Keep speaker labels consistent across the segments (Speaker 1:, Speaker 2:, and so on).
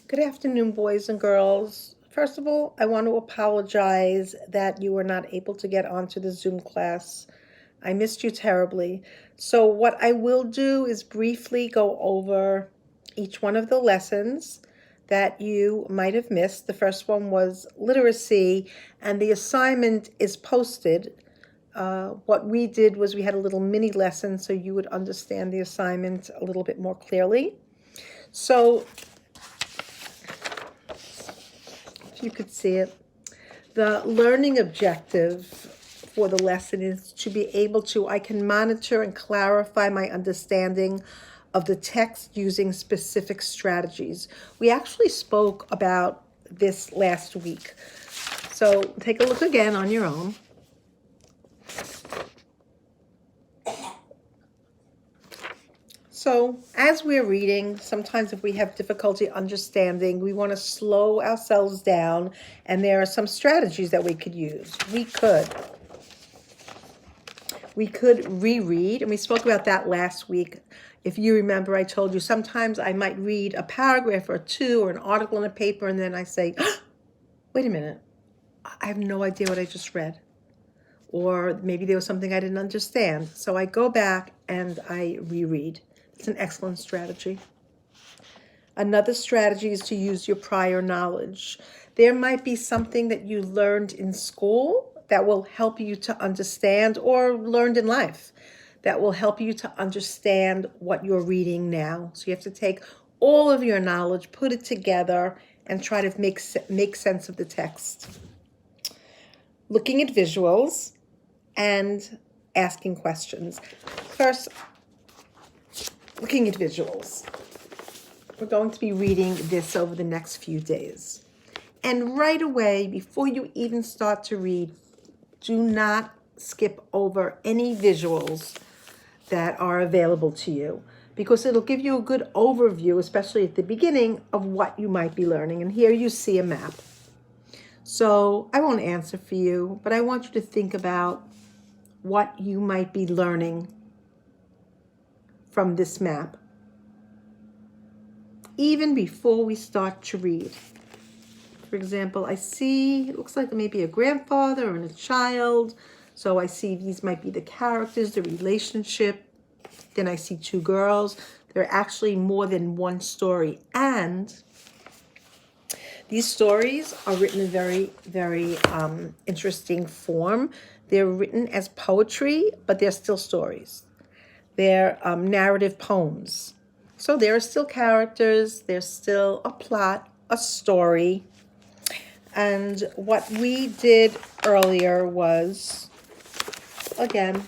Speaker 1: Good afternoon, boys and girls. First of all, I want to apologize that you were not able to get onto the Zoom class. I missed you terribly. So, what I will do is briefly go over each one of the lessons that you might have missed. The first one was literacy, and the assignment is posted. What we did was we had a little mini lesson so you would understand the assignment a little bit more clearly. So, if you could see it, the learning objective for the lesson is to be able to, I can monitor and clarify my understanding of the text using specific strategies. We actually spoke about this last week. So take a look again on your own. So as we're reading, sometimes if we have difficulty understanding, we want to slow ourselves down, and there are some strategies that we could use. We could reread, and we spoke about that last week. If you remember, I told you sometimes I might read a paragraph or two or an article in a paper, and then I say, wait a minute, I have no idea what I just read. Or maybe there was something I didn't understand. So I go back and I reread. It's an excellent strategy. Another strategy is to use your prior knowledge. There might be something that you learned in school that will help you to understand, or learned in life that will help you to understand what you're reading now. So you have to take all of your knowledge, put it together, and try to make sense of the text. Looking at visuals and asking questions. First, looking at visuals. We're going to be reading this over the next few days. And right away, before you even start to read, do not skip over any visuals that are available to you, because it'll give you a good overview, especially at the beginning, of what you might be learning. And here you see a map. So I won't answer for you, but I want you to think about what you might be learning from this map, even before we start to read. For example, I see, it looks like maybe a grandfather and a child. So I see these might be the characters, the relationship. Then I see two girls. There are actually more than one story. And these stories are written in very, very interesting form. They're written as poetry, but they're still stories. They're narrative poems. So there are still characters, there's still a plot, a story. And what we did earlier was, again,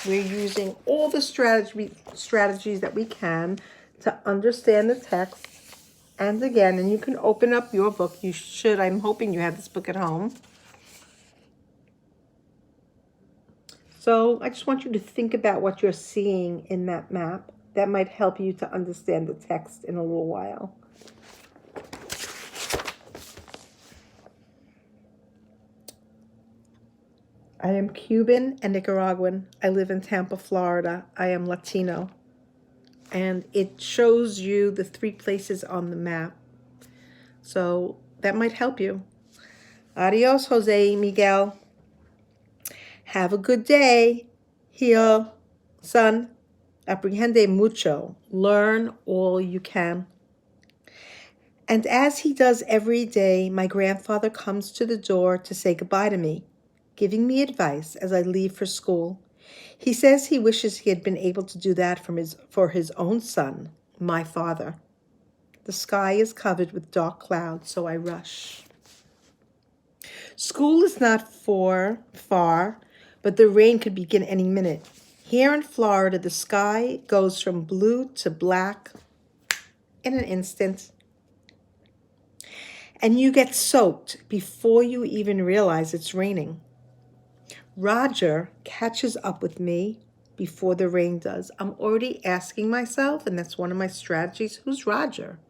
Speaker 1: we're using all the strategies that we can to understand the text. And again, and you can open up your book. You should. I'm hoping you have this book at home. So I just want you to think about what you're seeing in that map. That might help you to understand the text in a little while. I am Cuban and Nicaraguan. I live in Tampa, Florida. I am Latino. And it shows you the 3 places on the map. So that might help you. Adios, Jose Miguel. Have a good day. Here, son. Aprehende mucho. Learn all you can. And as he does every day, my grandfather comes to the door to say goodbye to me, giving me advice as I leave for school. He says he wishes he had been able to do that for his own son, my father. The sky is covered with dark clouds, so I rush. School is not far, but the rain could begin any minute. Here in Florida, the sky goes from blue to black in an instant. And you get soaked before you even realize it's raining. Roger catches up with me before the rain does. I'm already asking myself, and that's one of my strategies, who's Roger?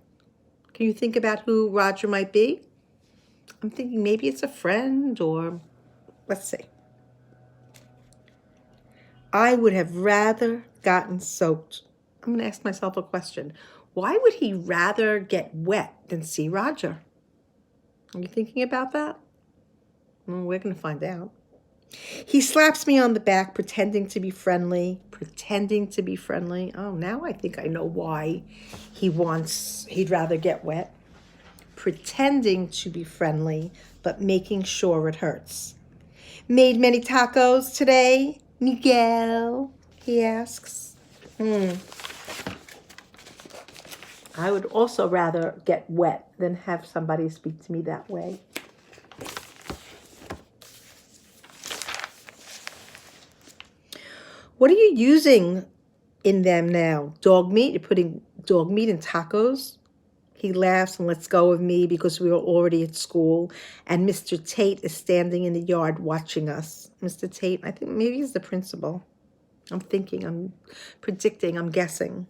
Speaker 1: Can you think about who Roger might be? I'm thinking maybe it's a friend, or let's see. I would have rather gotten soaked. I'm going to ask myself a question. Why would he rather get wet than see Roger? Are you thinking about that? Well, we're going to find out. He slaps me on the back, pretending to be friendly. Pretending to be friendly. Oh, now I think I know why he'd rather get wet. Pretending to be friendly, but making sure it hurts. Made many tacos today, Miguel? He asks. I would also rather get wet than have somebody speak to me that way. What are you using in them now? Dog meat? You're putting dog meat in tacos? He laughs and lets go of me because we were already at school, and Mr. Tate is standing in the yard watching us. Mr. Tate, I think maybe he's the principal. I'm predicting, I'm guessing.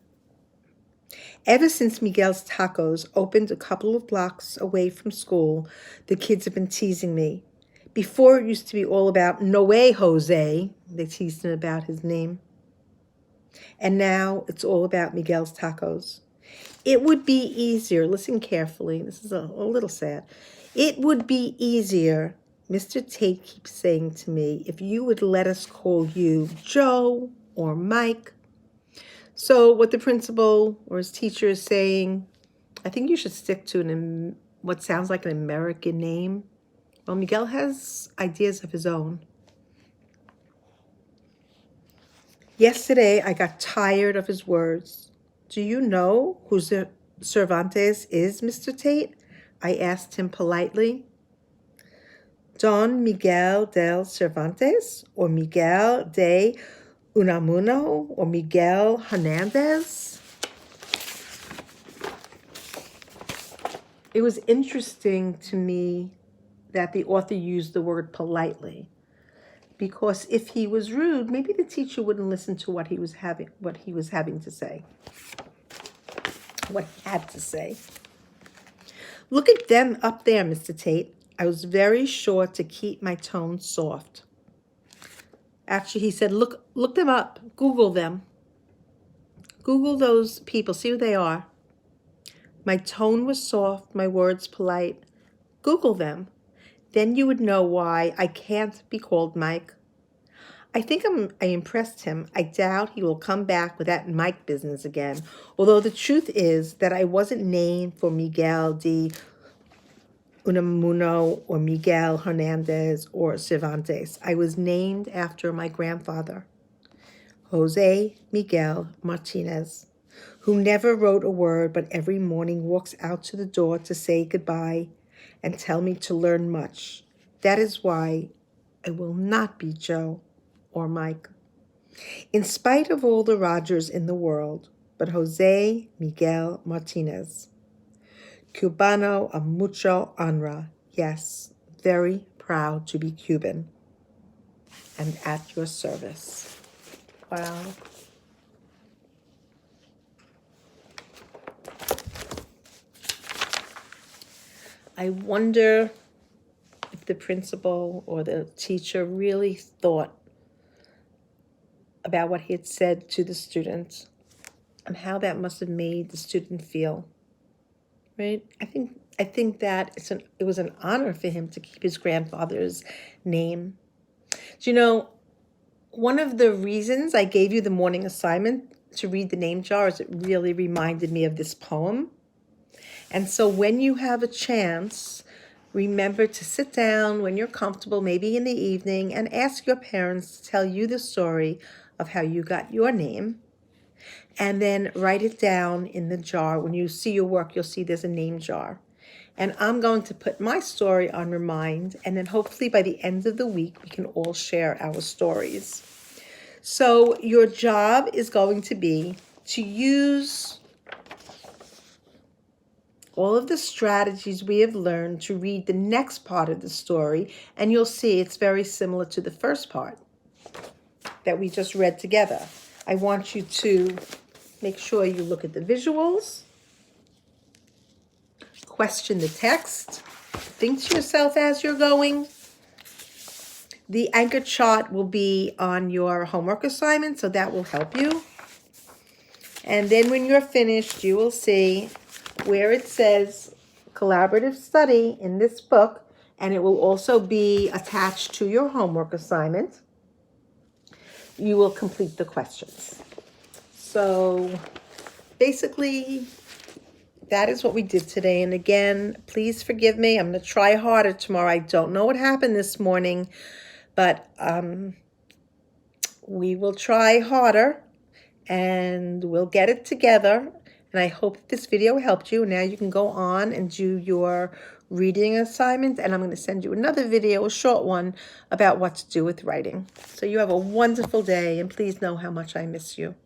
Speaker 1: Ever since Miguel's Tacos opened a couple of blocks away from school, the kids have been teasing me. Before it used to be all about "No way, Jose." They teased him about his name. And now it's all about Miguel's Tacos. It would be easier, listen carefully, this is a little sad. It would be easier, Mr. Tate keeps saying to me, if you would let us call you Joe or Mike. So what the principal or his teacher is saying, I think you should stick to what sounds like an American name. Well, Miguel has ideas of his own. Yesterday, I got tired of his words. Do you know who Cervantes is, Mr. Tate? I asked him politely. Don Miguel del Cervantes, or Miguel de Unamuno, or Miguel Hernandez? It was interesting to me that the author used the word politely, because if he was rude, maybe the teacher wouldn't listen to what he was having to say. What he had to say. Look at them up there, Mr. Tate. I was very sure to keep my tone soft. Actually, he said, look them up. Google them. Google those people. See who they are. My tone was soft, my words polite. Google them. Then you would know why I can't be called Mike. I think I impressed him. I doubt he will come back with that Mike business again, although the truth is that I wasn't named for Miguel de Unamuno or Miguel Hernandez or Cervantes. I was named after my grandfather, Jose Miguel Martinez, who never wrote a word but every morning walks out to the door to say goodbye and tell me to learn much. That is why I will not be Joe or Mike. In spite of all the Rogers in the world, but Jose Miguel Martinez. Cubano a mucho honra. Yes, very proud to be Cuban. And at your service. Wow. I wonder if the principal or the teacher really thought about what he had said to the student and how that must have made the student feel. Right? I think that it was an honor for him to keep his grandfather's name. Do you know, one of the reasons I gave you the morning assignment to read the name jar is it really reminded me of this poem. And so when you have a chance, remember to sit down when you're comfortable, maybe in the evening, and ask your parents to tell you the story of how you got your name. And then write it down in the jar. When you see your work, you'll see there's a name jar. And I'm going to put my story on Remind, and then hopefully by the end of the week, we can all share our stories. So your job is going to be to use all of the strategies we have learned to read the next part of the story, and you'll see it's very similar to the first part that we just read together. I want you to make sure you look at the visuals, question the text, think to yourself as you're going. The anchor chart will be on your homework assignment, so that will help you. And then when you're finished, you will see where it says collaborative study in this book, and it will also be attached to your homework assignment. You will complete the questions. So basically, that is what we did today. And again, please forgive me. I'm going to try harder tomorrow. I don't know what happened this morning, but we will try harder and we'll get it together. And I hope this video helped you. Now you can go on and do your reading assignment. And I'm going to send you another video, a short one, about what to do with writing. So you have a wonderful day, and please know how much I miss you.